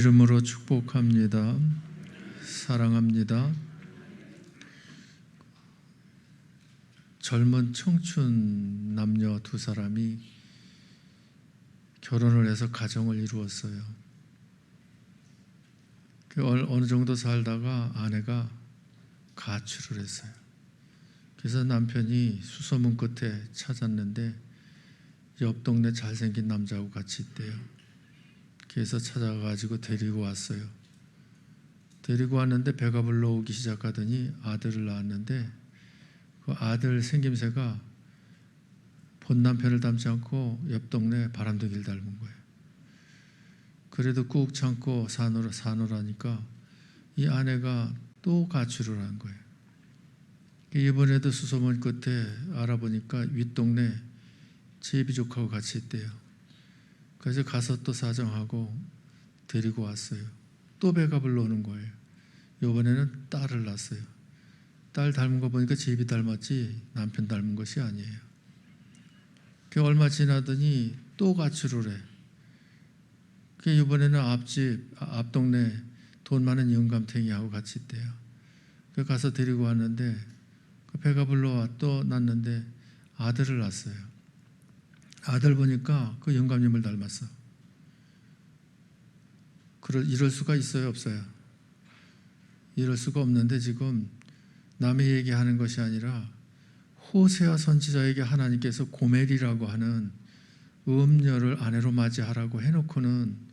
이름으로 축복합니다. 사랑합니다. 젊은 청춘 남녀 두 사람이 결혼을 해서 가정을 이루었어요. 어느 정도 살다가 아내가 가출을 했어요. 그래서 남편이 수소문 끝에 찾았는데 옆 동네 잘생긴 남자하고 같이 있대요. 그래서 찾아가지고 데리고 왔어요. 데리고 왔는데 배가 불러오기 시작하더니 아들을 낳았는데 그 아들 생김새가 본 남편을 닮지 않고 옆 동네 바람둥이를 닮은 거예요. 그래도 꾹 참고 사노라니까 이 아내가 또 가출을 한 거예요. 이번에도 수소문 끝에 알아보니까 윗동네 제비족하고 같이 있대요. 그래서 가서 또 사정하고 데리고 왔어요. 또 배가 불러오는 거예요. 이번에는 딸을 낳았어요. 딸 닮은 거 보니까 제비 닮았지 남편 닮은 것이 아니에요. 그 얼마 지나더니 또 가출을 해. 그 이번에는 앞 동네 돈 많은 영감탱이하고 같이 있대요. 그 가서 데리고 왔는데 그 배가 불러와 또 낳는데 아들을 낳았어요. 아들 보니까 그 영감님을 닮았어. 이럴 수가 있어요, 없어요? 이럴 수가 없는데 지금 남의 얘기하는 것이 아니라 호세아 선지자에게 하나님께서 고멜이라고 하는 음녀를 아내로 맞이하라고 해놓고는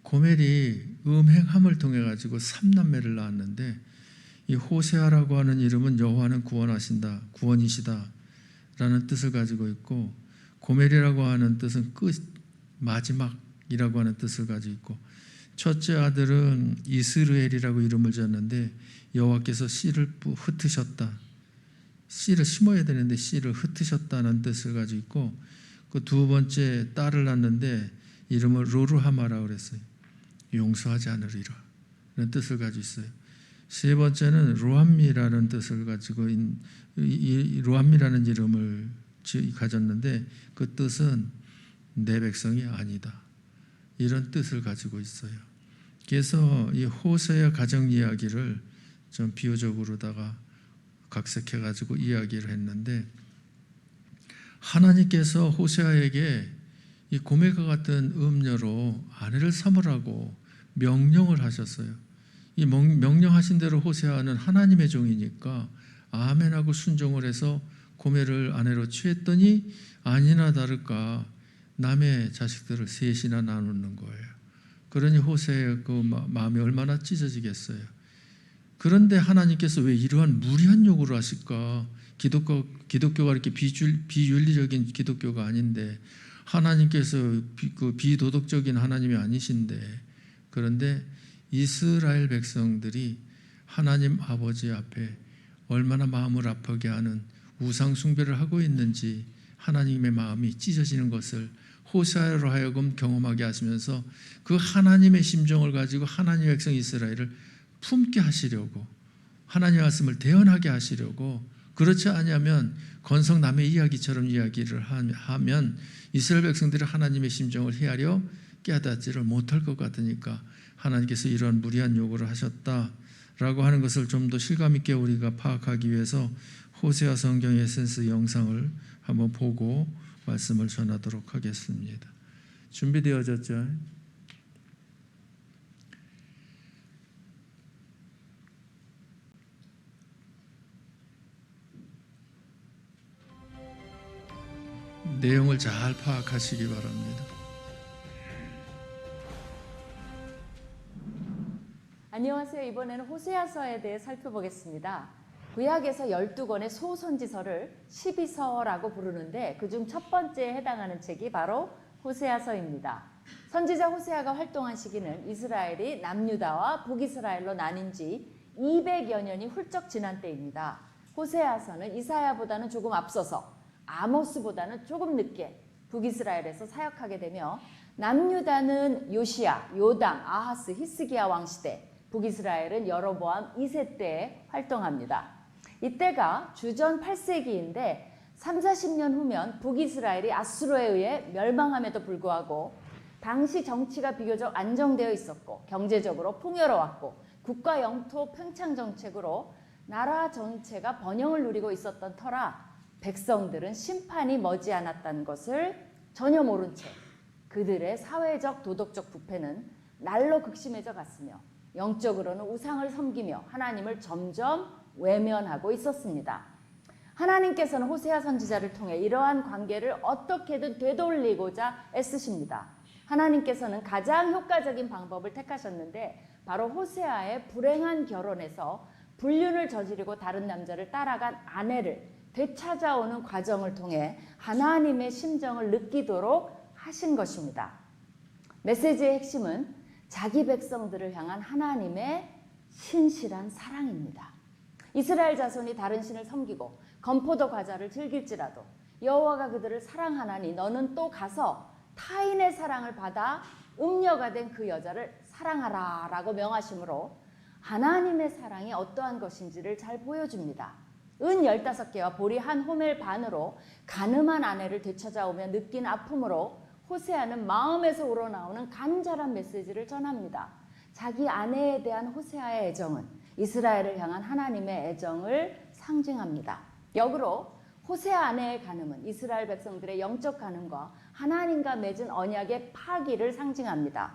고멜이 음행함을 통해 가지고 3남매를 낳았는데 이 호세아라고 하는 이름은 여호와는 구원하신다, 구원이시다 라는 뜻을 가지고 있고, 고멜이라고 하는 뜻은 끝, 마지막이라고 하는 뜻을 가지고 있고, 첫째 아들은 이스르엘이라고 이름을 지었는데 여호와께서 씨를 흩으셨다, 씨를 심어야 되는데 씨를 흩으셨다는 뜻을 가지고 있고, 그 두 번째 딸을 낳았는데 이름을 로르하마라고 그랬어요. 용서하지 않으리라 라는 뜻을 가지고 있어요. 세 번째는 로함미라는 뜻을 가지고 로함미라는 이름을 가졌는데 그 뜻은 내 백성이 아니다 이런 뜻을 가지고 있어요. 그래서 이 호세아 가정 이야기를 좀 비유적으로다가 각색해 가지고 이야기를 했는데, 하나님께서 호세아에게 이 고멜과 같은 음녀로 아내를 삼으라고 명령을 하셨어요. 이 명령하신 대로 호세아는 하나님의 종이니까 아멘하고 순종을 해서 고멜을 아내로 취했더니 아니나 다를까 남의 자식들을 셋이나 나누는 거예요. 그러니 호세아의 그 마음이 얼마나 찢어지겠어요. 그런데 하나님께서 왜 이러한 무리한 요구를 하실까? 기독교가 이렇게 비윤리적인 기독교가 아닌데, 하나님께서 그 비도덕적인 하나님이 아니신데, 그런데 이스라엘 백성들이 하나님 아버지 앞에 얼마나 마음을 아프게 하는 우상 숭배를 하고 있는지 하나님의 마음이 찢어지는 것을 호세아로 하여금 경험하게 하시면서 그 하나님의 심정을 가지고 하나님의 백성 이스라엘을 품게 하시려고, 하나님의 말씀을 대언하게 하시려고, 그렇지 않으면 건성 남의 이야기처럼 이야기를 하면 이스라엘 백성들이 하나님의 심정을 헤아려 깨닫지를 못할 것 같으니까 하나님께서 이러한 무리한 요구를 하셨다라고 하는 것을 좀 더 실감 있게 우리가 파악하기 위해서 호세아 성경 에센스 영상을 한번 보고 말씀을 전하도록 하겠습니다. 준비되어졌죠? 내용을 잘 파악하시기 바랍니다. 안녕하세요. 이번에는 호세아서에 대해 살펴보겠습니다. 구약에서 12권의 소선지서를 12서라고 부르는데 그중 첫 번째에 해당하는 책이 바로 호세아서입니다. 선지자 호세아가 활동한 시기는 이스라엘이 남유다와 북이스라엘로 나뉜 지 200여 년이 훌쩍 지난 때입니다. 호세아서는 이사야보다는 조금 앞서서 아모스보다는 조금 늦게 북이스라엘에서 사역하게 되며, 남유다는 요시야, 요담, 아하스, 히스기야 왕시대, 북이스라엘은 여로보암 2세 때에 활동합니다. 이때가 주전 8세기인데 30-40년 후면 북이스라엘이 아수르에 의해 멸망함에도 불구하고 당시 정치가 비교적 안정되어 있었고 경제적으로 풍요로웠고 국가 영토 팽창 정책으로 나라 전체가 번영을 누리고 있었던 터라 백성들은 심판이 머지않았다는 것을 전혀 모른 채 그들의 사회적 도덕적 부패는 날로 극심해져 갔으며 영적으로는 우상을 섬기며 하나님을 점점 외면하고 있었습니다. 하나님께서는 호세아 선지자를 통해 이러한 관계를 어떻게든 되돌리고자 애쓰십니다. 하나님께서는 가장 효과적인 방법을 택하셨는데 바로 호세아의 불행한 결혼에서 불륜을 저지르고 다른 남자를 따라간 아내를 되찾아오는 과정을 통해 하나님의 심정을 느끼도록 하신 것입니다. 메시지의 핵심은 자기 백성들을 향한 하나님의 신실한 사랑입니다. 이스라엘 자손이 다른 신을 섬기고 건포도 과자를 즐길지라도 여호와가 그들을 사랑하나니 너는 또 가서 타인의 사랑을 받아 음녀가 된 그 여자를 사랑하라 라고 명하시므로 하나님의 사랑이 어떠한 것인지를 잘 보여줍니다. 은 15개와 보리 한 호멜 반으로 가늠한 아내를 되찾아오며 느낀 아픔으로 호세아는 마음에서 우러나오는 간절한 메시지를 전합니다. 자기 아내에 대한 호세아의 애정은 이스라엘을 향한 하나님의 애정을 상징합니다. 역으로 호세아 아내의 간음은 이스라엘 백성들의 영적 간음과 하나님과 맺은 언약의 파기를 상징합니다.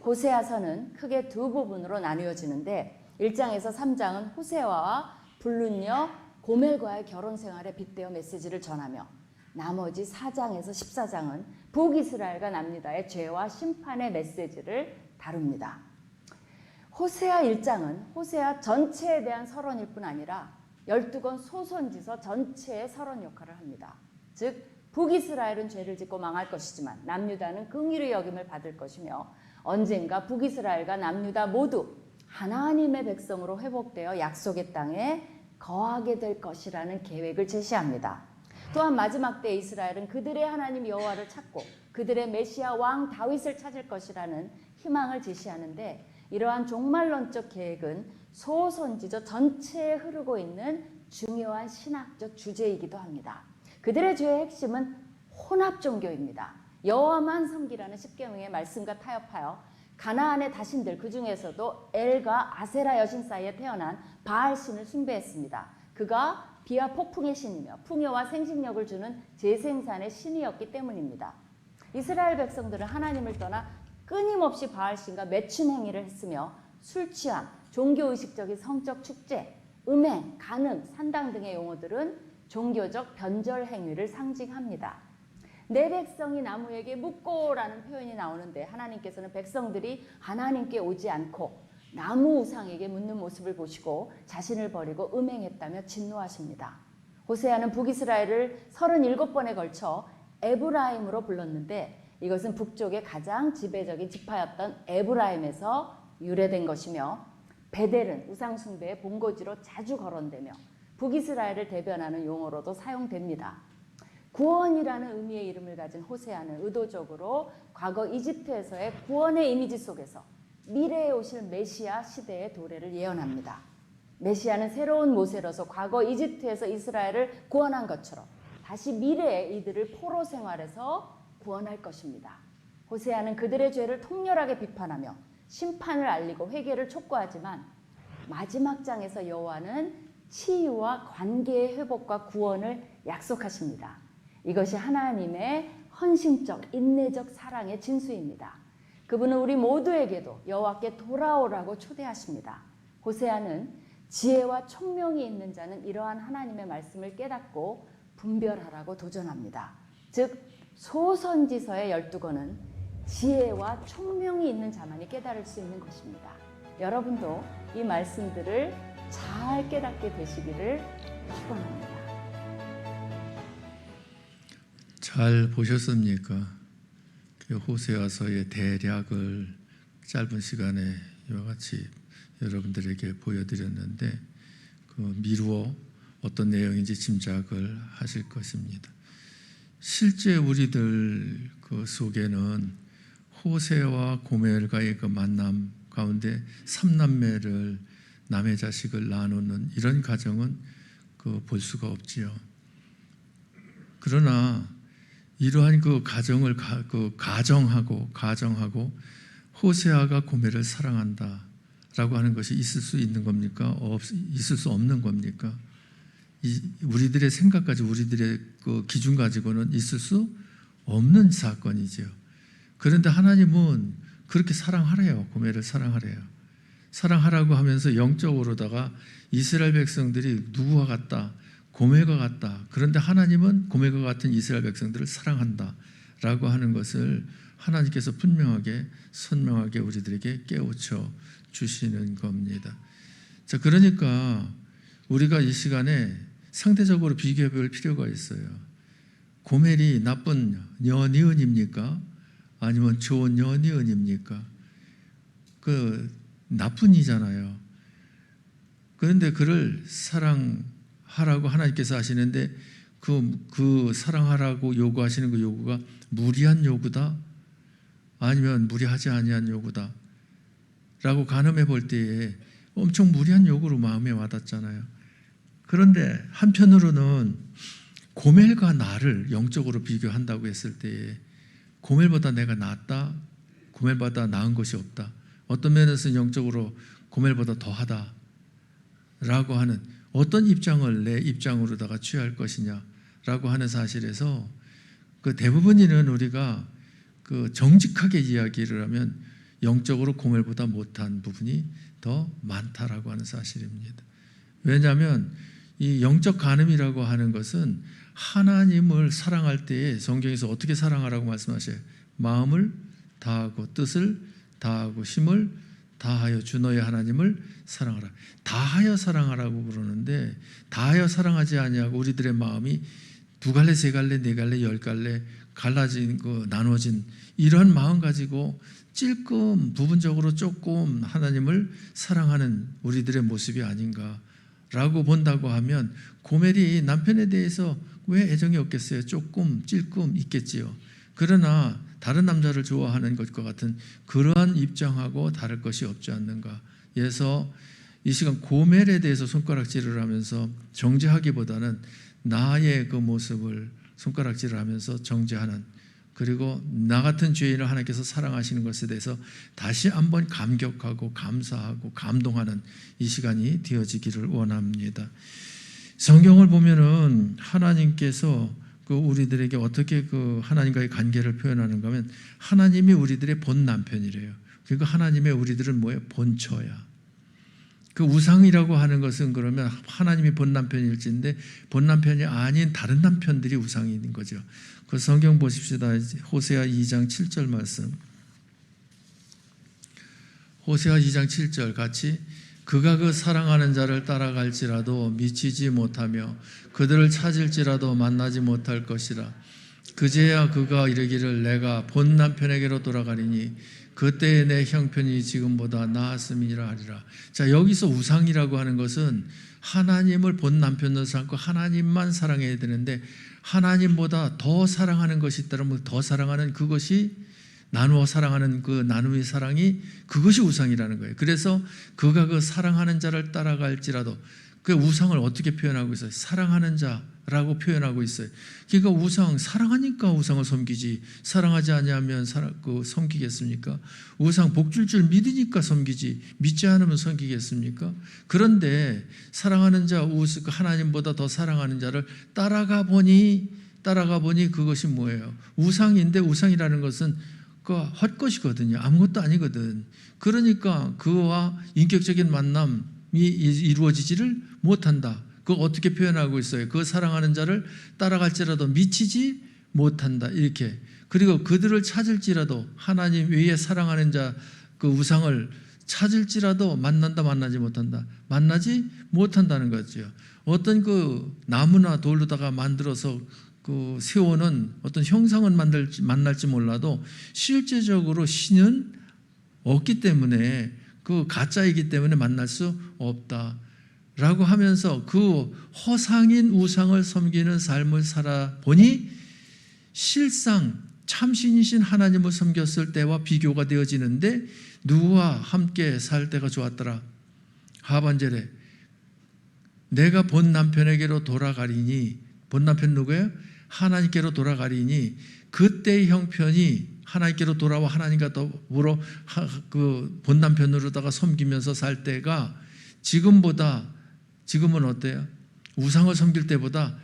호세아서는 크게 두 부분으로 나누어지는데 1장에서 3장은 호세아와 불륜녀 고멜과의 결혼 생활에 빗대어 메시지를 전하며 나머지 4장에서 14장은 북이스라엘과 남유다의 죄와 심판의 메시지를 다룹니다. 호세아 1장은 호세아 전체에 대한 서론일 뿐 아니라 12권 소선지서 전체의 서론 역할을 합니다. 즉 북이스라엘은 죄를 짓고 망할 것이지만 남유다는 긍휼의 여김을 받을 것이며 언젠가 북이스라엘과 남유다 모두 하나님의 백성으로 회복되어 약속의 땅에 거하게 될 것이라는 계획을 제시합니다. 또한 마지막 때 이스라엘은 그들의 하나님 여호와를 찾고 그들의 메시아 왕 다윗을 찾을 것이라는 희망을 제시하는데 이러한 종말론적 계획은 소선지서 전체에 흐르고 있는 중요한 신학적 주제이기도 합니다. 그들의 죄의 핵심은 혼합 종교입니다. 여호와만 섬기라는 십계명의 말씀과 타협하여 가나안의 다신들 그 중에서도 엘과 아세라 여신 사이에 태어난 바알신을 숭배했습니다. 그가 비와 폭풍의 신이며 풍요와 생식력을 주는 재생산의 신이었기 때문입니다. 이스라엘 백성들은 하나님을 떠나 끊임없이 바알신과 매춘 행위를 했으며 술 취함, 종교의식적인 성적 축제, 음행, 간음, 산당 등의 용어들은 종교적 변절 행위를 상징합니다. 내 백성이 나무에게 묻고라는 표현이 나오는데 하나님께서는 백성들이 하나님께 오지 않고 나무 우상에게 묻는 모습을 보시고 자신을 버리고 음행했다며 진노하십니다. 호세아는 북이스라엘을 37번에 걸쳐 에브라임으로 불렀는데 이것은 북쪽의 가장 지배적인 지파였던 에브라임에서 유래된 것이며 베델은 우상숭배의 본거지로 자주 거론되며 북이스라엘을 대변하는 용어로도 사용됩니다. 구원이라는 의미의 이름을 가진 호세아는 의도적으로 과거 이집트에서의 구원의 이미지 속에서 미래에 오실 메시아 시대의 도래를 예언합니다. 메시아는 새로운 모세로서 과거 이집트에서 이스라엘을 구원한 것처럼 다시 미래에 이들을 포로 생활에서 구원할 것입니다. 호세아는 그들의 죄를 통렬하게 비판하며 심판을 알리고 회개를 촉구하지만 마지막 장에서 여호와는 치유와 관계의 회복과 구원을 약속하십니다. 이것이 하나님의 헌신적, 인내적 사랑의 진수입니다. 그분은 우리 모두에게도 여호와께 돌아오라고 초대하십니다. 호세아는 지혜와 총명이 있는 자는 이러한 하나님의 말씀을 깨닫고 분별하라고 도전합니다. 즉 소선지서의 12권은 지혜와 총명이 있는 자만이 깨달을 수 있는 것입니다. 여러분도 이 말씀들을 잘 깨닫게 되시기를 축원합니다. 잘 보셨습니까? 그 호세아서의 대략을 짧은 시간에 이와 같이 여러분들에게 보여드렸는데 그 미루어 어떤 내용인지 짐작을 하실 것입니다. 실제 우리들 그 속에는 호세와 고멜과의 그 만남 가운데 3남매를 남의 자식을 나누는 이런 가정은 그 볼 수가 없지요. 그러나 이러한 그 가정을 가정하고 호세아가 고멜을 사랑한다라고 하는 것이 있을 수 있는 겁니까? 있을 수 없는 겁니까? 우리들의 생각까지 우리들의 그 기준 가지고는 있을 수 없는 사건이죠. 그런데 하나님은 그렇게 사랑하래요. 고멜을 사랑하래요. 사랑하라고 하면서 영적으로다가 이스라엘 백성들이 누구와 같다? 고멜과 같다. 그런데 하나님은 고멜과 같은 이스라엘 백성들을 사랑한다라고 하는 것을 하나님께서 분명하게 선명하게 우리들에게 깨우쳐 주시는 겁니다. 자, 그러니까 우리가 이 시간에 상대적으로 비교해 볼 필요가 있어요. 고멜이 나쁜 연이은입니까? 아니면 좋은 연이은입니까? 그 나쁜이잖아요. 그런데 그를 사랑하라고 하나님께서 하시는데 그 사랑하라고 요구하시는 그 요구가 무리한 요구다? 아니면 무리하지 아니한 요구다? 라고 가늠해 볼 때에 엄청 무리한 요구로 마음에 와닿잖아요. 그런데 한편으로는 고멜과 나를 영적으로 비교한다고 했을 때에 고멜보다 내가 낫다? 고멜보다 나은 것이 없다. 어떤 면에서는 영적으로 고멜보다 더하다 라고 하는 어떤 입장을 내 입장으로다가 취할 것이냐라고 하는 사실에서 그 대부분이는 우리가 그 정직하게 이야기를 하면 영적으로 고멜보다 못한 부분이 더 많다라고 하는 사실입니다. 왜냐하면 이 영적 간음이라고 하는 것은 하나님을 사랑할 때에 성경에서 어떻게 사랑하라고 말씀하셔요? 마음을 다하고 뜻을 다하고 힘을 다하여 주 너의 하나님을 사랑하라. 다하여 사랑하라고 그러는데 다하여 사랑하지 아니하고 우리들의 마음이 두 갈래, 세 갈래, 네 갈래, 열 갈래 갈라진 나눠진 이런 마음 가지고 찔끔 부분적으로 조금 하나님을 사랑하는 우리들의 모습이 아닌가라고 본다고 하면 고멜이 남편에 대해서 왜 애정이 없겠어요? 조금 찔끔 있겠지요. 그러나 다른 남자를 좋아하는 것과 같은 그러한 입장하고 다를 것이 없지 않는가. 그래서 이 시간 고멜에 대해서 손가락질을 하면서 정죄하기보다는 나의 그 모습을 손가락질을 하면서 정죄하는, 그리고 나 같은 죄인을 하나님께서 사랑하시는 것에 대해서 다시 한번 감격하고 감사하고 감동하는 이 시간이 되어지기를 원합니다. 성경을 보면은 하나님께서 그 우리들에게 어떻게 그 하나님과의 관계를 표현하는가 하면 하나님이 우리들의 본 남편이래요. 그러니까 하나님의 우리들은 뭐예요? 본처야. 그 우상이라고 하는 것은 그러면 하나님이 본 남편일진데 본 남편이 아닌 다른 남편들이 우상인 거죠. 그 성경 보십시다. 호세아 2장 7절 말씀. 호세아 2장 7절 같이 그가 그 사랑하는 자를 따라갈지라도 미치지 못하며 그들을 찾을지라도 만나지 못할 것이라. 그제야 그가 이르기를 내가 본 남편에게로 돌아가리니 그때의 내 형편이 지금보다 나았음이라 하리라. 자, 여기서 우상이라고 하는 것은 하나님을 본 남편으로 삼고 하나님만 사랑해야 되는데 하나님보다 더 사랑하는 것이 있다면 더 사랑하는 그것이 나누어 사랑하는 그 나눔의 사랑이 그것이 우상이라는 거예요. 그래서 그가 그 사랑하는 자를 따라갈지라도 그 우상을 어떻게 표현하고 있어요? 사랑하는 자라고 표현하고 있어요. 그러니까 우상, 사랑하니까 우상을 섬기지 사랑하지 아니하면 섬기겠습니까? 우상 복줄 줄 믿으니까 섬기지 믿지 않으면 섬기겠습니까? 그런데 사랑하는 자, 하나님보다 더 사랑하는 자를 따라가 보니 그것이 뭐예요? 우상인데 우상이라는 것은 그 헛것이거든요. 아무것도 아니거든. 그러니까 그와 인격적인 만남이 이루어지지를 못한다. 그거 어떻게 표현하고 있어요? 그 사랑하는 자를 따라갈지라도 미치지 못한다. 이렇게. 그리고 그들을 찾을지라도 하나님 외에 사랑하는 자 그 우상을 찾을지라도 만나지 못한다. 만나지 못한다는 거죠. 어떤 그 나무나 돌로다가 만들어서 그 세우는 어떤 형상은 만날지 몰라도 실제적으로 신은 없기 때문에 그 가짜이기 때문에 만날 수 없다라고 하면서 그 허상인 우상을 섬기는 삶을 살아보니 실상 참신이신 하나님을 섬겼을 때와 비교가 되어지는데 누구와 함께 살 때가 좋았더라. 하반절에 내가 본 남편에게로 돌아가리니 본 남편 누구예요? 하나님께로 돌아가리니 그때의 형편이 하나님께로 돌아와 하나님과 더불어 그 본남편으로다가 섬기면서 살 때가 지금은 어때요? 우상을 섬길 때보다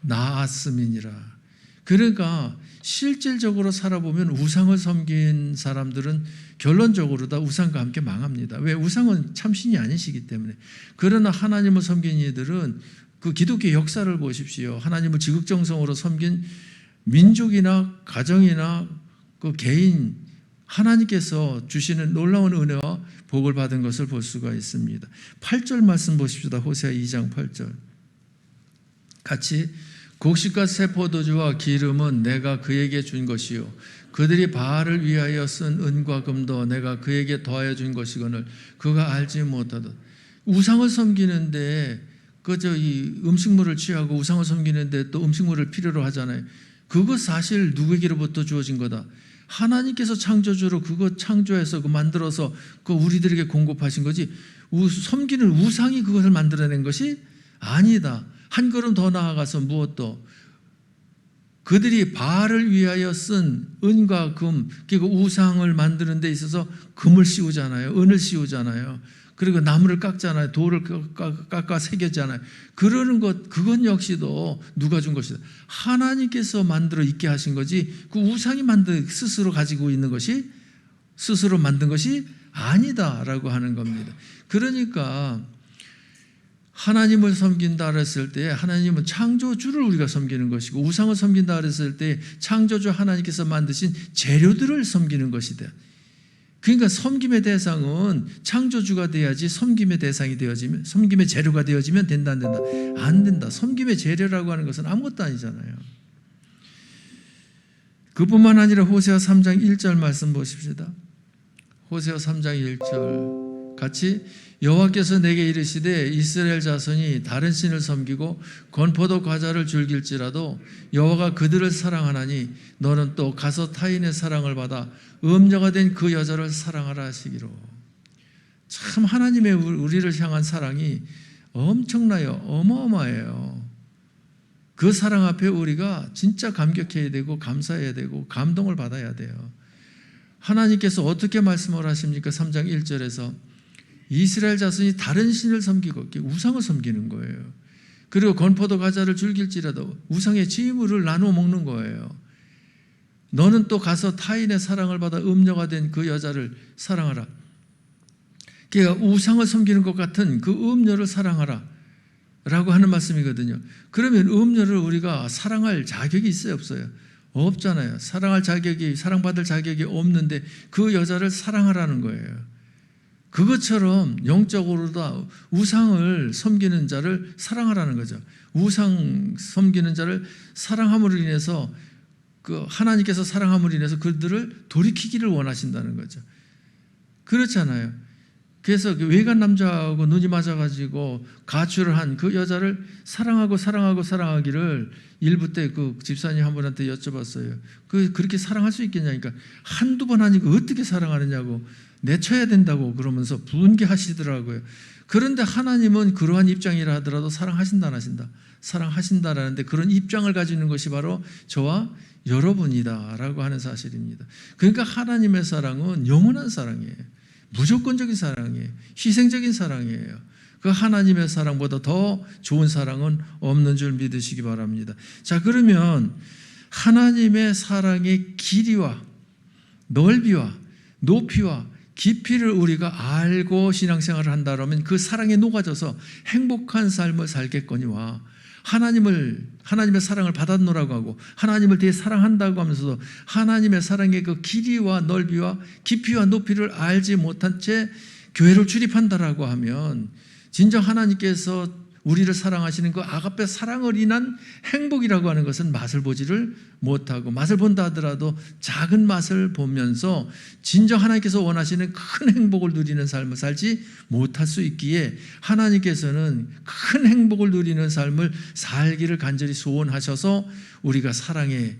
나았음이니라. 그러니까 실질적으로 살아보면 우상을 섬긴 사람들은 결론적으로 다 우상과 함께 망합니다. 왜? 우상은 참신이 아니시기 때문에. 그러나 하나님을 섬긴 이들은 그 기독교 역사를 보십시오. 하나님을 지극정성으로 섬긴 민족이나 가정이나 그 개인, 하나님께서 주시는 놀라운 은혜와 복을 받은 것을 볼 수가 있습니다. 8절 말씀 보십시다. 호세아 2장 8절. 같이 곡식과 새 포도주와 기름은 내가 그에게 준 것이요 그들이 바알을 위하여 쓴 은과 금도 내가 그에게 더하여 준 것이거늘 그가 알지 못하듯. 우상을 섬기는데 그저 이 음식물을 취하고 우상을 섬기는데 또 음식물을 필요로 하잖아요. 그거 사실 누구에게로부터 주어진 거다. 하나님께서 창조주로 그거 창조해서 그 만들어서 그 우리들에게 공급하신 거지. 섬기는 우상이 그것을 만들어낸 것이 아니다. 한 걸음 더 나아가서 무엇도 그들이 바알을 위하여 쓴 은과 금, 그리고 우상을 만드는 데 있어서 금을 씌우잖아요. 은을 씌우잖아요. 그리고 나무를 깎잖아요. 돌을 깎아 새겼잖아요. 그러는 것, 그건 역시도 누가 준 것이다. 하나님께서 만들어 있게 하신 거지 그 우상이 스스로 가지고 있는 것이, 스스로 만든 것이 아니다라고 하는 겁니다. 그러니까 하나님을 섬긴다 그랬을 때 하나님은 창조주를 우리가 섬기는 것이고, 우상을 섬긴다 그랬을 때 창조주 하나님께서 만드신 재료들을 섬기는 것이다. 그러니까 섬김의 대상은 창조주가 돼야지 섬김의 대상이 되어지면, 섬김의 재료가 되어지면 된다 안 된다? 안 된다. 섬김의 재료라고 하는 것은 아무것도 아니잖아요. 그뿐만 아니라 호세아 3장 1절 말씀 보십시다. 호세아 3장 1절 같이 여호와께서 내게 이르시되 이스라엘 자손이 다른 신을 섬기고 건포도 과자를 즐길지라도 여호와가 그들을 사랑하나니 너는 또 가서 타인의 사랑을 받아 음녀가 된 그 여자를 사랑하라 하시기로. 참 하나님의 우리를 향한 사랑이 엄청나요. 어마어마해요. 그 사랑 앞에 우리가 진짜 감격해야 되고 감사해야 되고 감동을 받아야 돼요. 하나님께서 어떻게 말씀을 하십니까? 3장 1절에서 이스라엘 자손이 다른 신을 섬기고 우상을 섬기는 거예요. 그리고 건포도 과자를 즐길지라도 우상의 지물을 나누어 먹는 거예요. 너는 또 가서 타인의 사랑을 받아 음녀가 된 그 여자를 사랑하라. 그러니까 우상을 섬기는 것 같은 그 음녀를 사랑하라 라고 하는 말씀이거든요. 그러면 음녀를 우리가 사랑할 자격이 있어요, 없어요? 없잖아요. 사랑받을 자격이 없는데 그 여자를 사랑하라는 거예요. 그것처럼 영적으로도 우상을 섬기는 자를 사랑하라는 거죠. 우상 섬기는 자를 사랑함으로 인해서 그 하나님께서 사랑함으로 인해서 그들을 돌이키기를 원하신다는 거죠. 그렇잖아요. 그래서 외간 남자하고 눈이 맞아가지고 가출을 한 그 여자를 사랑하기를 일부 때 그 집사님 한 분한테 여쭤봤어요. 그렇게 사랑할 수 있겠냐니까 한두 번 하니까 어떻게 사랑하느냐고 내쳐야 된다고 그러면서 분개하시더라고요. 그런데 하나님은 그러한 입장이라 하더라도 사랑하신다 안 하신다? 사랑하신다라는데 그런 입장을 가지는 것이 바로 저와 여러분이다라고 하는 사실입니다. 그러니까 하나님의 사랑은 영원한 사랑이에요. 무조건적인 사랑이에요. 희생적인 사랑이에요. 그 하나님의 사랑보다 더 좋은 사랑은 없는 줄 믿으시기 바랍니다. 자, 그러면 하나님의 사랑의 길이와 넓이와 높이와 깊이를 우리가 알고 신앙생활을 한다면 그 사랑에 녹아져서 행복한 삶을 살겠거니와 하나님의 사랑을 받았노라고 하고 하나님을 되게 사랑한다고 하면서도 하나님의 사랑의 그 길이와 넓이와 깊이와 높이를 알지 못한 채 교회를 출입한다라고 하면 진정 하나님께서 우리를 사랑하시는 그 아가페 사랑을 인한 행복이라고 하는 것은 맛을 보지를 못하고, 맛을 본다 하더라도 작은 맛을 보면서 진정 하나님께서 원하시는 큰 행복을 누리는 삶을 살지 못할 수 있기에 하나님께서는 큰 행복을 누리는 삶을 살기를 간절히 소원하셔서 우리가 사랑의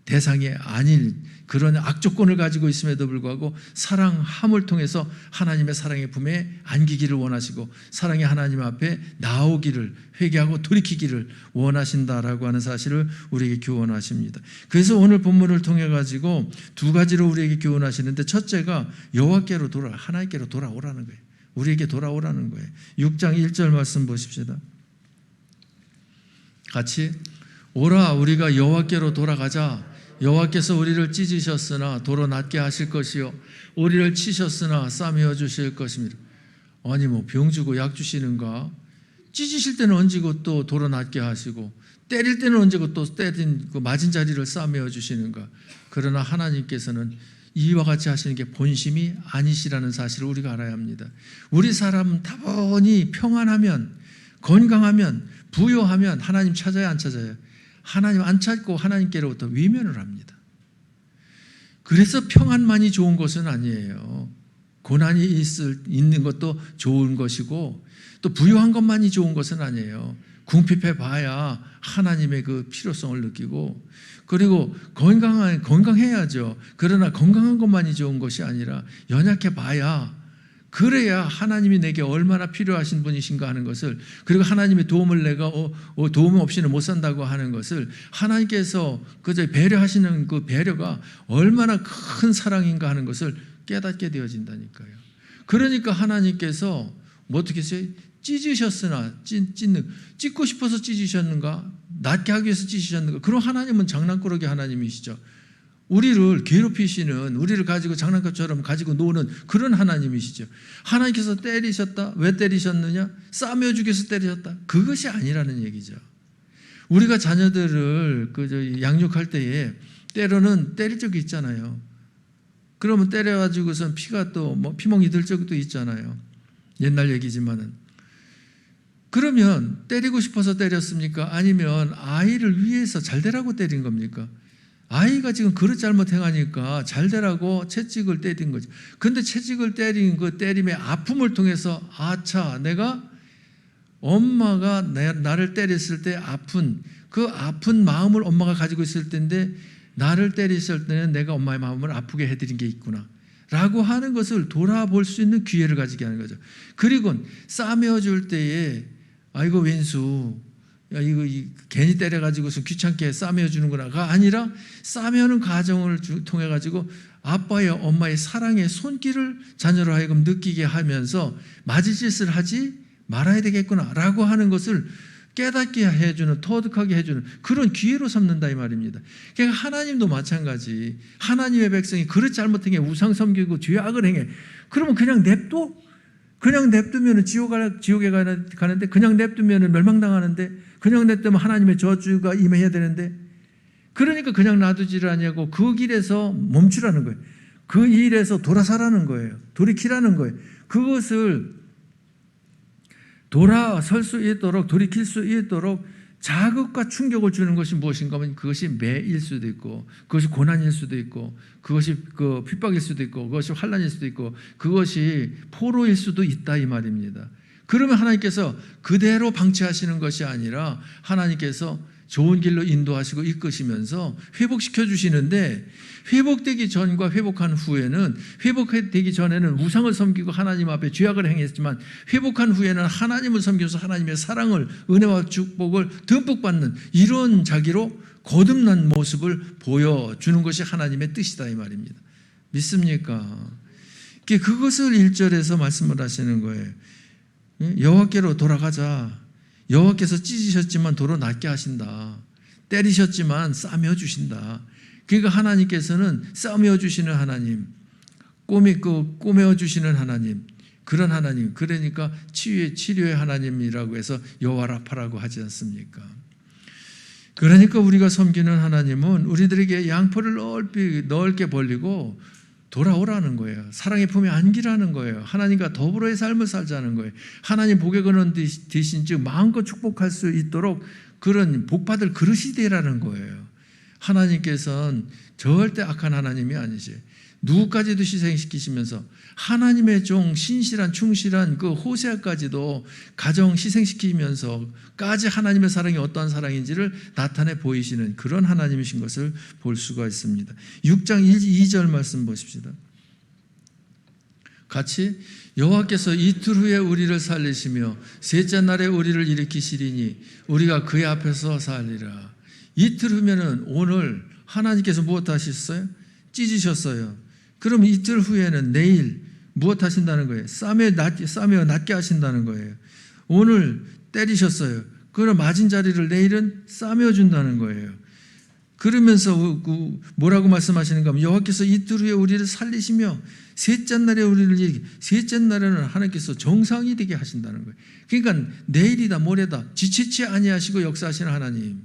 대상이 아닌 그런 악조건을 가지고 있음에도 불구하고 사랑함을 통해서 하나님의 사랑의 품에 안기기를 원하시고 사랑의 하나님 앞에 나오기를, 회개하고 돌이키기를 원하신다라고 하는 사실을 우리에게 교훈하십니다. 그래서 오늘 본문을 통해 가지고 두 가지로 우리에게 교훈하시는데, 첫째가 여호와께로 하나님께로 돌아오라는 거예요. 우리에게 돌아오라는 거예요. 6장 1절 말씀 보십시다. 같이 오라, 우리가 여호와께로 돌아가자. 여호와께서 우리를 찢으셨으나 도로 낫게 하실 것이요 우리를 치셨으나 싸매어 주실 것입니다. 아니 뭐 병 주고 약 주시는가? 찢으실 때는 얹고 또 도로 낫게 하시고 때릴 때는 얹고 또 때린 그 맞은 자리를 싸매어 주시는가? 그러나 하나님께서는 이와 같이 하시는 게 본심이 아니시라는 사실을 우리가 알아야 합니다. 우리 사람은 다분히 평안하면, 건강하면, 부유하면 하나님 찾아야 안 찾아요? 하나님 안 찾고 하나님께로부터 외면을 합니다. 그래서 평안만이 좋은 것은 아니에요. 고난이 있는 것도 좋은 것이고 또 부유한 것만이 좋은 것은 아니에요. 궁핍해 봐야 하나님의 그 필요성을 느끼고, 그리고 건강해야죠. 그러나 건강한 것만이 좋은 것이 아니라 연약해 봐야, 그래야 하나님이 내게 얼마나 필요하신 분이신가 하는 것을, 그리고 하나님의 도움을 내가 도움 없이는 못 산다고 하는 것을 하나님께서 그저 배려하시는 그 배려가 얼마나 큰 사랑인가 하는 것을 깨닫게 되어진다니까요. 그러니까 하나님께서 뭐 어떻게 했어요? 찢으셨으나 찢고 싶어서 찢으셨는가? 낫게 하기 위해서 찢으셨는가? 그럼 하나님은 장난꾸러기 하나님이시죠. 우리를 괴롭히시는, 우리를 가지고 장난감처럼 가지고 노는 그런 하나님이시죠. 하나님께서 때리셨다. 왜 때리셨느냐? 싸매어 주기 위해서 때리셨다. 그것이 아니라는 얘기죠. 우리가 자녀들을 양육할 때에 때로는 때릴 적이 있잖아요. 그러면 때려가지고선 피가 또 피멍이 들 적도 있잖아요. 옛날 얘기지만은. 그러면 때리고 싶어서 때렸습니까? 아니면 아이를 위해서 잘 되라고 때린 겁니까? 아이가 지금 그릇 잘못 행하니까 잘 되라고 채찍을 때린 거죠. 그런데 채찍을 때린 그 때림의 아픔을 통해서, 아차, 내가 엄마가 나를 때렸을 때 그 아픈 마음을 엄마가 가지고 있을 텐데, 나를 때렸을 때는 내가 엄마의 마음을 아프게 해드린 게 있구나 라고 하는 것을 돌아볼 수 있는 기회를 가지게 하는 거죠. 그리고 싸매어 줄 때에 아이고 왼수, 야, 이거 괜히 때려가지고서 귀찮게 싸매어 주는구나가 아니라, 싸매어는 과정을 통해 가지고 아빠의 엄마의 사랑의 손길을 자녀로 하여금 느끼게 하면서 맞을 짓을 하지 말아야 되겠구나라고 하는 것을 깨닫게 해주는, 터득하게 해주는 그런 기회로 삼는다 이 말입니다. 그러니까 하나님도 마찬가지. 하나님의 백성이 그릇 잘못 행해, 우상 섬기고 죄악을 행해. 그러면 그냥 냅둬? 그냥 냅두면 지옥에 가는데, 그냥 냅두면 멸망당하는데, 그냥 냅두면 하나님의 저주가 임해야 되는데, 그러니까 그냥 놔두지를 아니하고 그 길에서 멈추라는 거예요. 그 일에서 돌아서라는 거예요. 돌이키라는 거예요. 그것을 돌아설 수 있도록, 돌이킬 수 있도록 자극과 충격을 주는 것이 무엇인가 하면, 그것이 매일 수도 있고, 그것이 고난일 수도 있고, 그것이 핍박일 수도 있고, 그것이 환난일 수도 있고, 그것이 포로일 수도 있다 이 말입니다. 그러면 하나님께서 그대로 방치하시는 것이 아니라 하나님께서 좋은 길로 인도하시고 이끄시면서 회복시켜 주시는데, 회복되기 전과 회복한 후에는, 회복되기 전에는 우상을 섬기고 하나님 앞에 죄악을 행했지만, 회복한 후에는 하나님을 섬기면서 하나님의 사랑을, 은혜와 축복을 듬뿍 받는 이런 자기로 거듭난 모습을 보여주는 것이 하나님의 뜻이다 이 말입니다. 믿습니까? 그것을 1절에서 말씀을 하시는 거예요. 여호와께로 돌아가자. 여호와께서 찢으셨지만 도로 낫게 하신다. 때리셨지만 싸매어 주신다. 그러니까 하나님께서는 싸매어 주시는 하나님, 꼬매어 주시는 하나님, 그런 하나님. 그러니까 치료의 하나님이라고 해서 여호와 라파라고 하지 않습니까? 그러니까 우리가 섬기는 하나님은 우리들에게 양포를 넓게 벌리고 돌아오라는 거예요. 사랑의 품에 안기라는 거예요. 하나님과 더불어의 삶을 살자는 거예요. 하나님 복의 근원 되신 즉 마음껏 축복할 수 있도록 그런 복받을 그릇이 되라는 거예요. 하나님께서는 절대 악한 하나님이 아니지. 누구까지도 희생시키시면서 하나님의 종 신실한 충실한 그 호세아까지도 가정 희생시키면서까지 하나님의 사랑이 어떠한 사랑인지를 나타내 보이시는 그런 하나님이신 것을 볼 수가 있습니다. 6장 2절 말씀 보십시다. 같이 여호와께서 이틀 후에 우리를 살리시며 셋째 날에 우리를 일으키시리니 우리가 그의 앞에서 살리라. 이틀 후면은 오늘 하나님께서 무엇 하셨어요? 찢으셨어요. 그럼 이틀 후에는 내일 무엇 하신다는 거예요? 싸며 낫게 하신다는 거예요. 오늘 때리셨어요. 그럼 맞은 자리를 내일은 싸며 준다는 거예요. 그러면서 뭐라고 말씀하시는가 하면 여호와께서 이틀 후에 우리를 살리시며 셋째 날에 우리를 일으키시고 셋째 날에는 하나님께서 정상이 되게 하신다는 거예요. 그러니까 내일이다 모레다 지체치 아니하시고 역사하시는 하나님.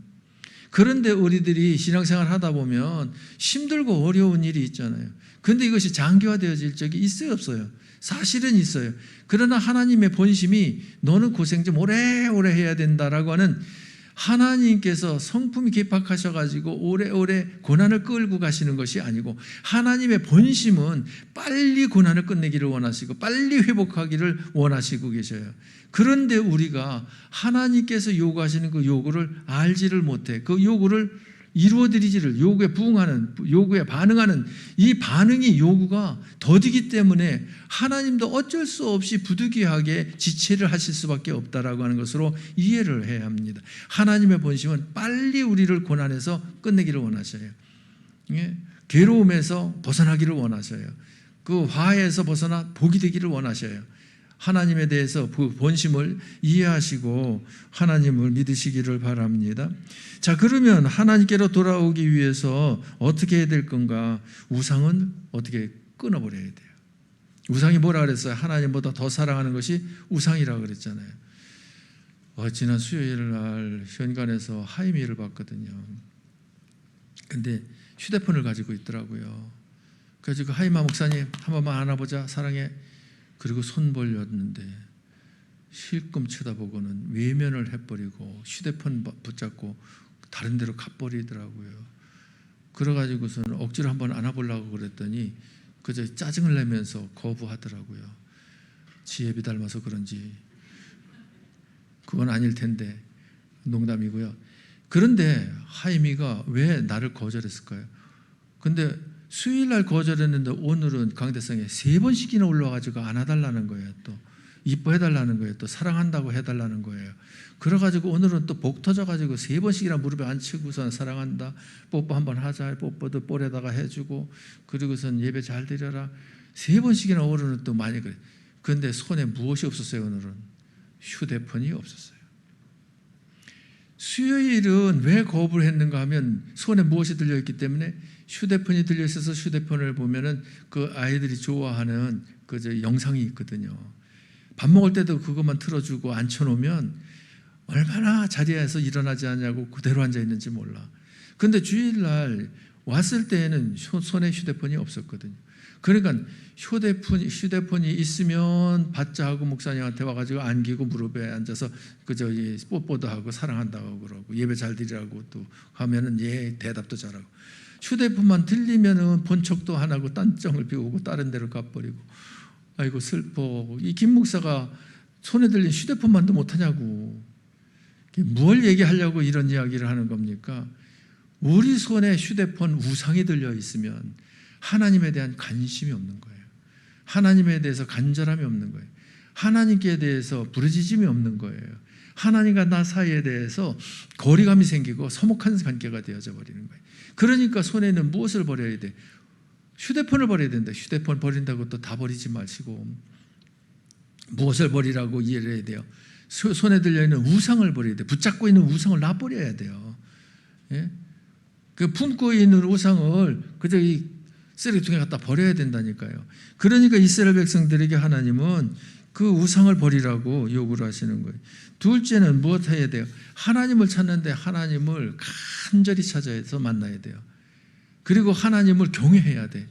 그런데 우리들이 신앙생활 하다 보면 힘들고 어려운 일이 있잖아요. 그런데 이것이 장기화되어질 적이 있어요, 없어요? 사실은 있어요. 그러나 하나님의 본심이 너는 고생 좀 오래오래 해야 된다라고 하는 하나님께서 성품이 개박하셔가지고 오래오래 고난을 끌고 가시는 것이 아니고 하나님의 본심은 빨리 고난을 끝내기를 원하시고 빨리 회복하기를 원하시고 계셔요. 그런데 우리가 하나님께서 요구하시는 그 요구를 알지를 못해 그 요구를 이루어드리지를 요구에 부응하는 요구에 반응하는 이 반응이 요구가 더디기 때문에 하나님도 어쩔 수 없이 부득이하게 지체를 하실 수밖에 없다라고 하는 것으로 이해를 해야 합니다. 하나님의 본심은 빨리 우리를 고난에서 끝내기를 원하셔요. 괴로움에서 벗어나기를 원하셔요. 그 화해에서 벗어나 복이 되기를 원하셔요. 하나님에 대해서 그 본심을 이해하시고 하나님을 믿으시기를 바랍니다. 자, 그러면 하나님께로 돌아오기 위해서 어떻게 해야 될 건가? 우상은 어떻게 끊어버려야 돼요. 우상이 뭐라 그랬어요? 하나님보다 더 사랑하는 것이 우상이라고 그랬잖아요. 지난 수요일 날 현관에서 하이미를 봤거든요. 근데 휴대폰을 가지고 있더라고요. 그래서 그 하이마 목사님 한 번만 안아보자 사랑해. 그리고 손 벌렸는데 실금 쳐다보고는 외면을 해버리고 휴대폰 붙잡고 다른 데로 가버리더라고요. 그래가지고서는 억지로 한번 안아보려고 그랬더니 그저 짜증을 내면서 거부하더라고요. 지혜비 닮아서 그런지 그건 아닐 텐데 농담이고요. 그런데 하이미가 왜 나를 거절했을까요? 근데 수요일날 거절했는데 오늘은 강대상에 3번씩이나 올라와가지고 안아달라는 거예요. 또 이뻐해달라는 거예요. 또 사랑한다고 해달라는 거예요. 그래가지고 오늘은 또 복 터져가지고 3번씩이나 무릎에 앉히고선 사랑한다. 뽀뽀 한번 하자. 뽀뽀도 볼에다가 해주고 그리고선 예배 잘 드려라. 3번씩이나 오늘은 또 많이 그래. 그런데 손에 무엇이 없었어요? 오늘은 휴대폰이 없었어요. 수요일은 왜 거부를 했는가 하면 손에 무엇이 들려있기 때문에 휴대폰이 들려있어서 휴대폰을 보면은 그 아이들이 좋아하는 그 영상이 있거든요. 밥 먹을 때도 그것만 틀어주고 앉혀놓으면 얼마나 자리에서 일어나지 않냐고 그대로 앉아있는지 몰라. 그런데 주일날 왔을 때에는 손에 휴대폰이 없었거든요. 그러니까 휴대폰이 있으면 받자 하고 목사님한테 와가지고 안기고 무릎에 앉아서 그저 뽀뽀도 하고 사랑한다고 그러고 예배 잘 드리라고 또 하면은 예 대답도 잘하고 휴대폰만 들리면은 본 척도 안 하고 딴정을 피우고 다른 데로 가버리고 아이고 슬퍼. 이 김 목사가 손에 들린 휴대폰만도 못하냐고. 뭘 얘기하려고 이런 이야기를 하는 겁니까? 우리 손에 휴대폰 우상이 들려 있으면 하나님에 대한 관심이 없는 거예요. 하나님에 대해서 간절함이 없는 거예요. 하나님께 대해서 부르짖음이 없는 거예요. 하나님과 나 사이에 대해서 거리감이 생기고 서먹한 관계가 되어져 버리는 거예요. 그러니까 손에 있는 무엇을 버려야 돼? 휴대폰을 버려야 된다. 휴대폰 버린다고 또 다 버리지 마시고 무엇을 버리라고 이해를 해야 돼요? 손에 들려있는 우상을 버려야 돼요. 붙잡고 있는 우상을 놔버려야 돼요. 예? 그 품고 있는 우상을 그저 이 쓰레기통에 갖다 버려야 된다니까요. 그러니까 이스라엘 백성들에게 하나님은 그 우상을 버리라고 요구를 하시는 거예요. 둘째는 무엇 해야 돼요? 하나님을 찾는데 하나님을 간절히 찾아서 만나야 돼요. 그리고 하나님을 경외해야 돼.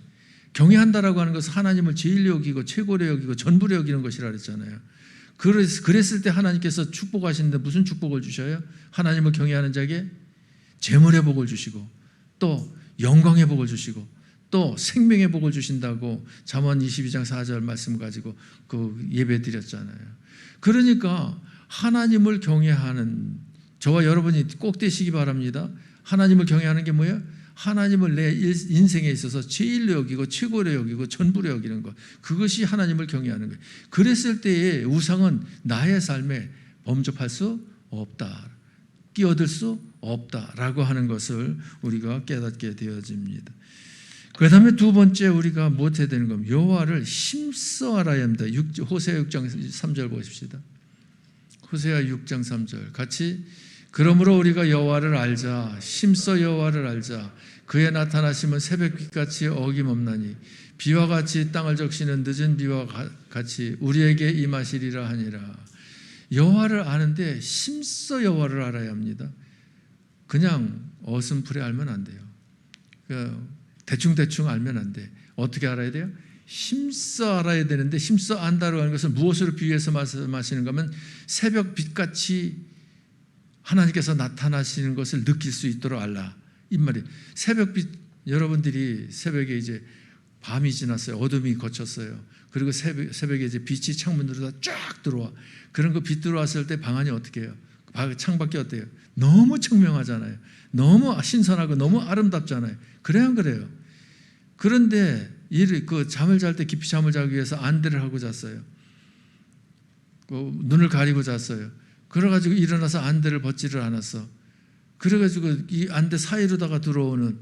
경외한다라고 하는 것은 하나님을 제일 여기고 최고로 여기고 전부로 여기는 것이라 그랬잖아요. 그랬을 때 하나님께서 축복하시는데 무슨 축복을 주셔요? 하나님을 경외하는 자에게 재물의 복을 주시고 또 영광의 복을 주시고 또 생명의 복을 주신다고 잠언 22장 4절 말씀 가지고 그 예배 드렸잖아요. 그러니까 하나님을 경외하는 저와 여러분이 꼭 되시기 바랍니다. 하나님을 경외하는 게 뭐예요? 하나님을 내 인생에 있어서 제일로 여기고 최고로 여기고 전부로 여기는 것. 그것이 하나님을 경외하는 거예요. 그랬을 때의 우상은 나의 삶에 범접할 수 없다. 끼어들 수 없다라고 하는 것을 우리가 깨닫게 되어집니다. 그 다음에 두 번째 우리가 무엇해야 되는 겁니다. 여호와를 힘써 알아야 합니다. 호세아 6장 3절 보십시다. 호세아 6장 3절 같이 그러므로 우리가 여호와를 알자 힘써 여호와를 알자 그의 나타나심은 새벽빛같이 어김없나니 비와 같이 땅을 적시는 늦은 비와 같이 우리에게 임하시리라 하니라. 여호와를 아는데 힘써 여호와를 알아야 합니다. 그냥 어슴푸레 알면 안 돼요. 대충대충 알면 안 돼. 어떻게 알아야 돼요? 힘써 알아야 되는데 힘써 안다고 하는 것은 무엇으로 비유해서 말씀하시는가 하면 새벽 빛같이 하나님께서 나타나시는 것을 느낄 수 있도록 알라. 이 말이에요. 새벽빛, 여러분들이 새벽에 이제 밤이 지났어요. 어둠이 거쳤어요. 그리고 새벽에 이제 빛이 창문으로 다 쫙 들어와. 그런 거 빛 들어왔을 때 방 안이 어떻게 해요? 창밖이 어때요? 너무 청명하잖아요. 너무 신선하고 너무 아름답잖아요. 그래야 안 그래요? 그런데 그 잠을 잘 때 깊이 잠을 자기 위해서 안대를 하고 잤어요. 눈을 가리고 잤어요. 그래가지고 일어나서 안대를 벗지를 않았어. 그래가지고 이 안대 사이로다가 들어오는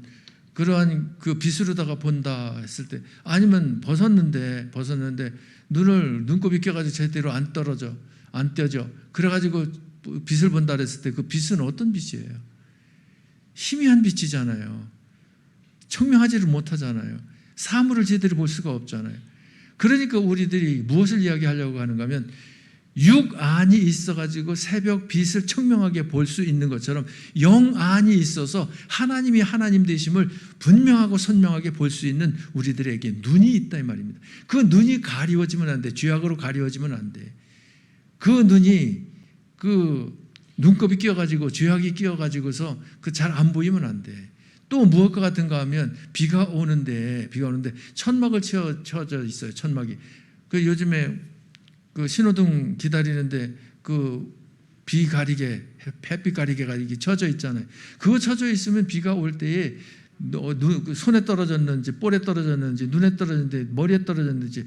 그러한 그 빛으로다가 본다 했을 때 아니면 벗었는데 눈곱이 껴가지고 제대로 안 떼져. 그래가지고 빛을 본다 했을 때 그 빛은 어떤 빛이에요? 희미한 빛이잖아요. 청명하지를 못하잖아요. 사물을 제대로 볼 수가 없잖아요. 그러니까 우리들이 무엇을 이야기하려고 하는가 하면 육안이 있어가지고 새벽 빛을 청명하게 볼 수 있는 것처럼 영안이 있어서 하나님이 하나님 되심을 분명하고 선명하게 볼 수 있는 우리들에게 눈이 있다 이 말입니다. 그 눈이 가리워지면 안 돼. 죄악으로 가리워지면 안 돼. 그 눈이 그 눈곱이 끼어가지고 죄악이 끼어가지고서 그 잘 안 보이면 안 돼. 또 무엇과 같은가 하면 비가 오는데 천막을 쳐져 있어요. 천막이. 그 요즘에 그 신호등 기다리는데 그 비 가리개, 햇빛 가리개가 이게 쳐져 있잖아요. 그거 쳐져 있으면 비가 올 때에 손에 떨어졌는지 볼에 떨어졌는지 눈에 떨어졌는지 머리에 떨어졌는지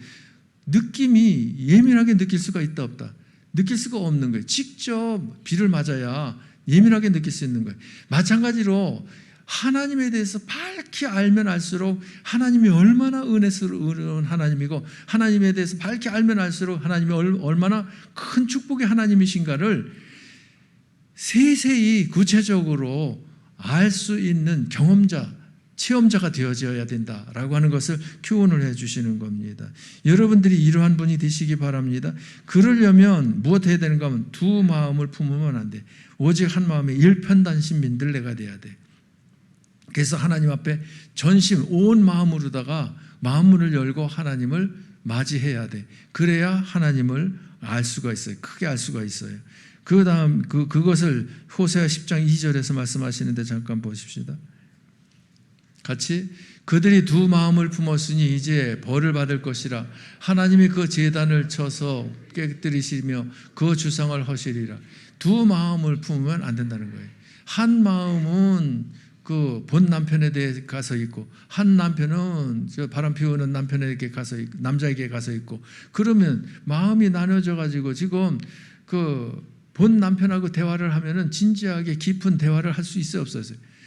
느낌이 예민하게 느낄 수가 있다 없다. 느낄 수가 없는 거예요. 직접 비를 맞아야 예민하게 느낄 수 있는 거예요. 마찬가지로 하나님에 대해서 밝히 알면 알수록 하나님이 얼마나 은혜스러운 하나님이고 하나님에 대해서 밝히 알면 알수록 하나님이 얼마나 큰 축복의 하나님이신가를 세세히 구체적으로 알 수 있는 경험자, 체험자가 되어져야 된다라고 하는 것을 교훈을 해주시는 겁니다. 여러분들이 이러한 분이 되시기 바랍니다. 그러려면 무엇 해야 되는가 하면 두 마음을 품으면 안 돼. 오직 한 마음에 일편단심 민들레가 돼야 돼. 그래서 하나님 앞에 전심 온 마음으로다가 마음문을 열고 하나님을 맞이해야 돼. 그래야 하나님을 알 수가 있어요. 크게 알 수가 있어요. 그 다음 그것을 호세아 10장 2절에서 말씀하시는데 잠깐 보십시다. 같이 그들이 두 마음을 품었으니 이제 벌을 받을 것이라 하나님이 그 제단을 쳐서 깨뜨리시며 그 주상을 허시리라. 두 마음을 품으면 안 된다는 거예요. 한 마음은 그 본 남편에 대해 가서 있고 한 남편은 저 바람 피우는 남편에게 가서 있고 남자에게 가서 있고 그러면 마음이 나눠져 가지고 지금 그 본 남편하고 대화를 하면은 진지하게 깊은 대화를 할 수 있어요 없어요?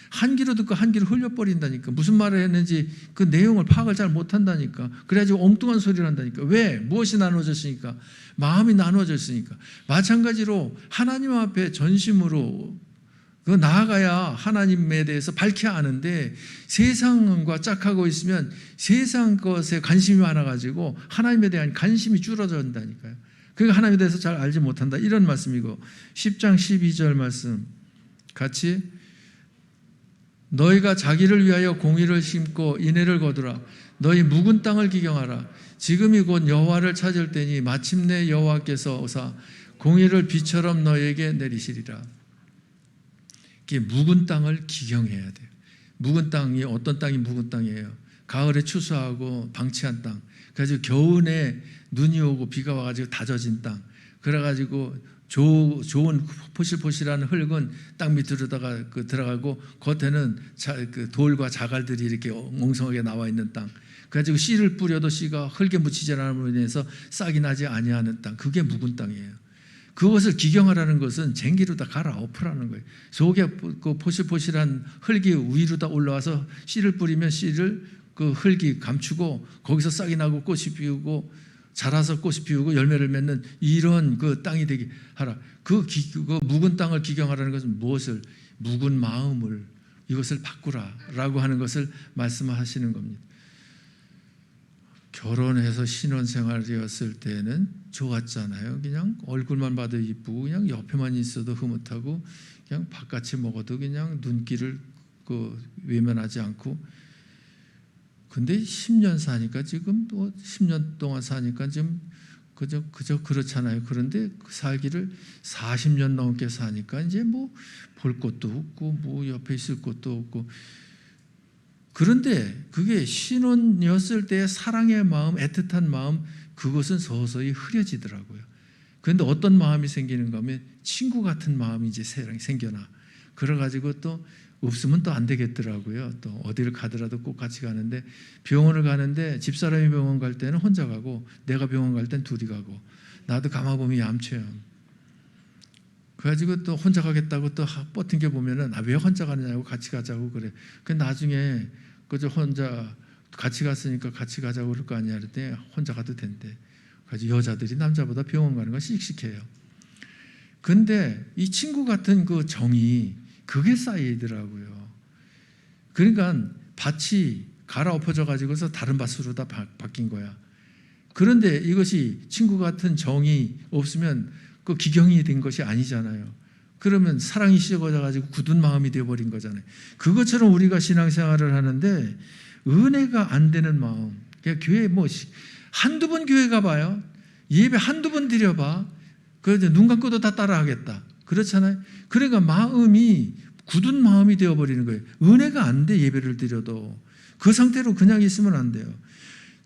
한 귀로 듣고 한 귀로 흘려버린다니까. 무슨 말을 했는지 그 내용을 파악을 잘 못한다니까. 그래가지고 엉뚱한 소리를 한다니까. 왜? 무엇이 나눠졌으니까? 마음이 나눠졌으니까. 마찬가지로 하나님 앞에 전심으로 나아가야 하나님에 대해서 밝히 아는데 세상과 짝하고 있으면 세상 것에 관심이 많아가지고 하나님에 대한 관심이 줄어든다니까요. 그러니까 하나님에 대해서 잘 알지 못한다. 이런 말씀이고 10장 12절 말씀 같이 너희가 자기를 위하여 공의를 심고 인애를 거두라. 너희 묵은 땅을 기경하라. 지금이 곧 여호와를 찾을 때니 마침내 여호와께서 오사 공의를 비처럼 너희에게 내리시리라. 묵은 땅을 기경해야 돼요. 묵은 땅이 어떤 땅이 묵은 땅이에요? 가을에 추수하고 방치한 땅, 그래가지고 겨울에 눈이 오고 비가 와가지고 다져진 땅, 그래가지고 좋은 포실포실한 흙은 땅 밑으로다가 들어가고 겉에는 돌과 자갈들이 이렇게 엉성하게 나와 있는 땅, 그래가지고 씨를 뿌려도 씨가 흙에 묻히지 않음으로 인해서 싹이 나지 아니하는 땅, 그게 묵은 땅이에요. 그것을 기경하라는 것은 쟁기로다 갈아엎으라는 거예요. 속에 그 포실포실한 흙이 위로다 올라와서 씨를 뿌리면 씨를 그 흙이 감추고 거기서 싹이 나고 꽃이 피우고 자라서 꽃이 피우고 열매를 맺는 이런 그 땅이 되게 하라. 그 묵은 땅을 기경하라는 것은 무엇을? 묵은 마음을, 이것을 바꾸라라고 하는 것을 말씀하시는 겁니다. 결혼해서 신혼생활이었을 때는 좋았잖아요. 그냥 얼굴만 봐도 이쁘고 그냥 옆에만 있어도 흐뭇하고 그냥 밥같이 먹어도 그냥 눈길을 외면하지 않고. 근데 10년 사니까 지금 또 10년 동안 사니까 지금 그저 그렇잖아요. 그런데 살기를 40년 넘게 사니까 이제 뭐 볼 것도 없고 뭐 옆에 있을 것도 없고. 그런데 그게 신혼이었을 때의 사랑의 마음, 애틋한 마음, 그것은 서서히 흐려지더라고요. 그런데 어떤 마음이 생기는가 하면 친구 같은 마음이 이제 생겨나. 그래가지고 또 없으면 또 안 되겠더라고요. 또 어디를 가더라도 꼭 같이 가는데, 병원을 가는데 집사람이 병원 갈 때는 혼자 가고 내가 병원 갈 땐 둘이 가고, 나도 가마보면 얌체야. 그래가지고 또 혼자 가겠다고 또 버틴 게 보면은 왜 혼자 가느냐고 같이 가자고 그래. 그 나중에 그저 혼자 같이 갔으니까 같이 가자고 그럴 거 아니야. 그랬더니 혼자 가도 된대. 그래서 여자들이 남자보다 병원 가는 건 씩씩해요. 근데 이 친구 같은 그 정이 그게 쌓이더라고요. 그러니까 밭이 갈아엎어져 가지고서 다른 밭으로 다 바뀐 거야. 그런데 이것이 친구 같은 정이 없으면 그 기경이 된 것이 아니잖아요. 그러면 사랑이 식어져 가지고 굳은 마음이 되어버린 거잖아요. 그것처럼 우리가 신앙생활을 하는데 은혜가 안 되는 마음, 그냥 교회 한두 번 교회 가봐요. 예배 한두 번 드려봐. 그래서 눈 감고도 다 따라하겠다. 그렇잖아요. 그러니까 마음이 굳은 마음이 되어버리는 거예요. 은혜가 안 돼. 예배를 드려도 그 상태로 그냥 있으면 안 돼요.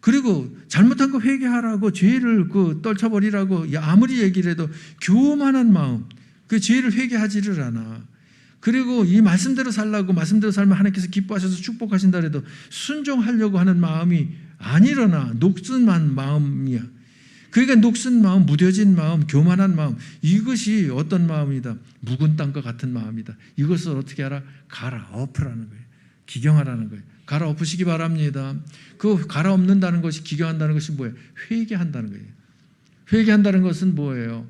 그리고 잘못한 거 회개하라고, 죄를 떨쳐버리라고 아무리 얘기를 해도 교만한 마음, 그 죄를 회개하지를 않아. 그리고 이 말씀대로 살라고, 말씀대로 살면 하나님께서 기뻐하셔서 축복하신다 해도 순종하려고 하는 마음이 안 일어나. 녹슨한 마음이야. 그러니까 녹슨 마음, 무뎌진 마음, 교만한 마음, 이것이 어떤 마음이다? 묵은 땅과 같은 마음이다. 이것을 어떻게 하라? 갈아엎으라는 거예요. 기경하라는 거예요. 갈아엎으시기 바랍니다. 그 갈아엎는다는 것이, 기경한다는 것이 뭐예요? 회개한다는 거예요. 회개한다는 것은 뭐예요?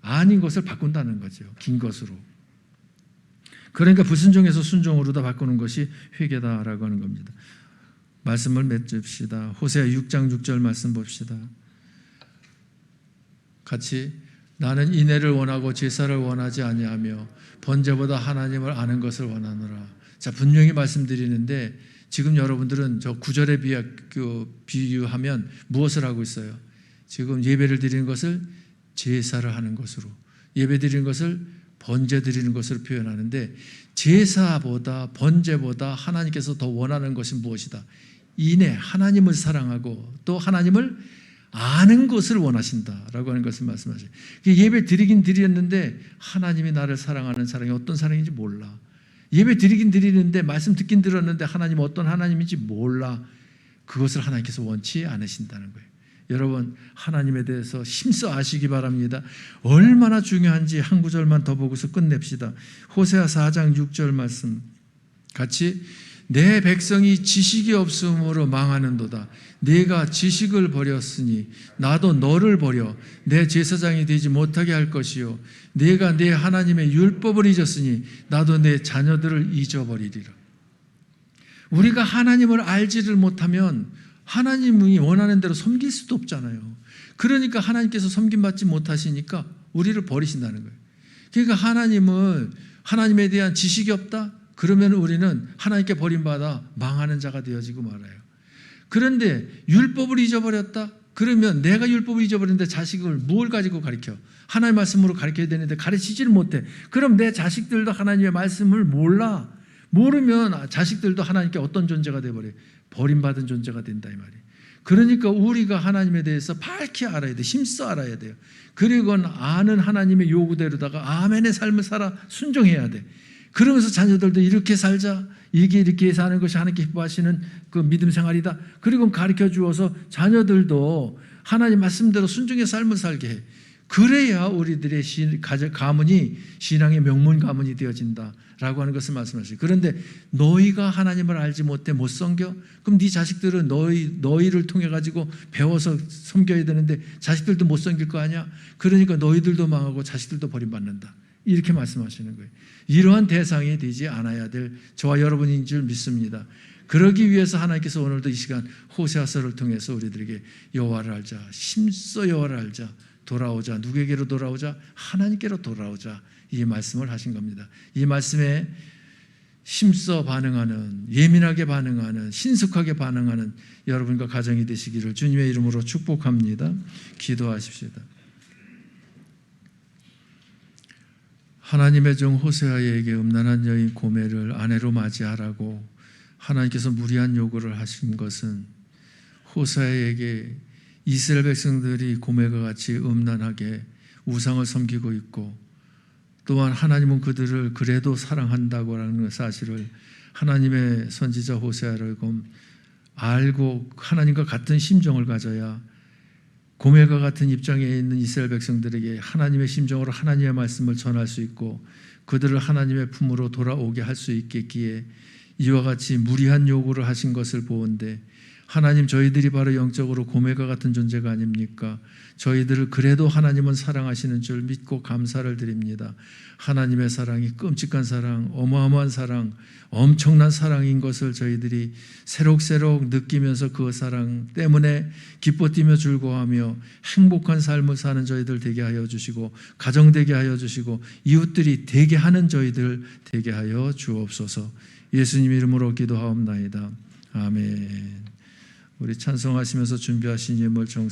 아닌 것을 바꾼다는 거죠. 긴 것으로. 그러니까 불순종에서 순종으로 다 바꾸는 것이 회개다라고 하는 겁니다. 말씀을 맺읍시다. 호세아 6장 6절 말씀 봅시다. 같이. 나는 인애를 원하고 제사를 원하지 아니하며 번제보다 하나님을 아는 것을 원하노라. 자, 분명히 말씀드리는데 지금 여러분들은 저 9절에 비유하면 무엇을 하고 있어요? 지금 예배를 드리는 것을 제사를 하는 것으로, 예배 드리는 것을 번제 드리는 것으로 표현하는데, 제사보다 번제보다 하나님께서 더 원하는 것이 무엇이다? 인애, 하나님을 사랑하고 또 하나님을 아는 것을 원하신다라고 하는 것을 말씀하셔요. 예배 드리긴 드렸는데 하나님이 나를 사랑하는 사랑이 어떤 사랑인지 몰라. 예배 드리긴 드리는데, 말씀 듣긴 들었는데 하나님 어떤 하나님인지 몰라. 그것을 하나님께서 원치 않으신다는 거예요. 여러분, 하나님에 대해서 힘써 아시기 바랍니다. 얼마나 중요한지 한 구절만 더 보고서 끝냅시다. 호세아 4장 6절 말씀 같이. 내 백성이 지식이 없음으로 망하는도다. 네가 지식을 버렸으니 나도 너를 버려 내 제사장이 되지 못하게 할 것이요, 네가 내 하나님의 율법을 잊었으니 나도 내 자녀들을 잊어버리리라. 우리가 하나님을 알지를 못하면 하나님이 원하는 대로 섬길 수도 없잖아요. 그러니까 하나님께서 섬김받지 못하시니까 우리를 버리신다는 거예요. 그러니까 하나님에 대한 지식이 없다? 그러면 우리는 하나님께 버림받아 망하는 자가 되어지고 말아요. 그런데 율법을 잊어버렸다? 그러면 내가 율법을 잊어버렸는데 자식을 뭘 가지고 가르쳐? 하나님의 말씀으로 가르쳐야 되는데 가르치지를 못해. 그럼 내 자식들도 하나님의 말씀을 몰라. 모르면 자식들도 하나님께 어떤 존재가 돼버려요. 버림받은 존재가 된다 이 말이에요. 그러니까 우리가 하나님에 대해서 밝히 알아야 돼요. 힘써 알아야 돼요. 그리고 아는 하나님의 요구대로다가 아멘의 삶을 살아 순종해야 돼. 그러면서 자녀들도 이렇게 살자. 이렇게 사는 것이 하나님께 기뻐하시는 그 믿음 생활이다. 그리고 가르쳐 주어서 자녀들도 하나님 말씀대로 순종의 삶을 살게 해. 그래야 우리들의 가문이 신앙의 명문 가문이 되어진다라고 하는 것을 말씀하시죠. 그런데 너희가 하나님을 알지 못해 못 섬겨? 그럼 네 자식들은 너희를 통해 가지고 배워서 섬겨야 되는데 자식들도 못 섬길 거 아니야? 그러니까 너희들도 망하고 자식들도 버림받는다. 이렇게 말씀하시는 거예요. 이러한 대상이 되지 않아야 될 저와 여러분인 줄 믿습니다. 그러기 위해서 하나님께서 오늘도 이 시간 호세아서를 통해서 우리들에게 여호와를 알자, 힘써 여호와를 알자, 돌아오자. 누구에게로 돌아오자? 하나님께로 돌아오자. 이 말씀을 하신 겁니다. 이 말씀에 힘써 반응하는, 예민하게 반응하는, 신속하게 반응하는 여러분과 가정이 되시기를 주님의 이름으로 축복합니다. 기도하십시다. 하나님의 종 호세아에게 음란한 여인 고멜을 아내로 맞이하라고 하나님께서 무리한 요구를 하신 것은 호세아에게 이스라엘 백성들이 고멜과 같이 음란하게 우상을 섬기고 있고 또한 하나님은 그들을 그래도 사랑한다고 하는 사실을 하나님의 선지자 호세아를 알고 하나님과 같은 심정을 가져야 고멜과 같은 입장에 있는 이스라엘 백성들에게 하나님의 심정으로 하나님의 말씀을 전할 수 있고 그들을 하나님의 품으로 돌아오게 할 수 있겠기에 이와 같이 무리한 요구를 하신 것을 보는데 하나님 저희들이 바로 영적으로 고멜과 같은 존재가 아닙니까? 저희들을 그래도 하나님은 사랑하시는 줄 믿고 감사를 드립니다. 하나님의 사랑이 끔찍한 사랑, 어마어마한 사랑, 엄청난 사랑인 것을 저희들이 새록새록 느끼면서 그 사랑 때문에 기뻐 뛰며 즐거워하며 행복한 삶을 사는 저희들 되게 하여 주시고 가정 되게 하여 주시고 이웃들이 되게 하는 저희들 되게 하여 주옵소서. 예수님 이름으로 기도하옵나이다. 아멘. 우리 찬송하시면서 준비하신 예물 정성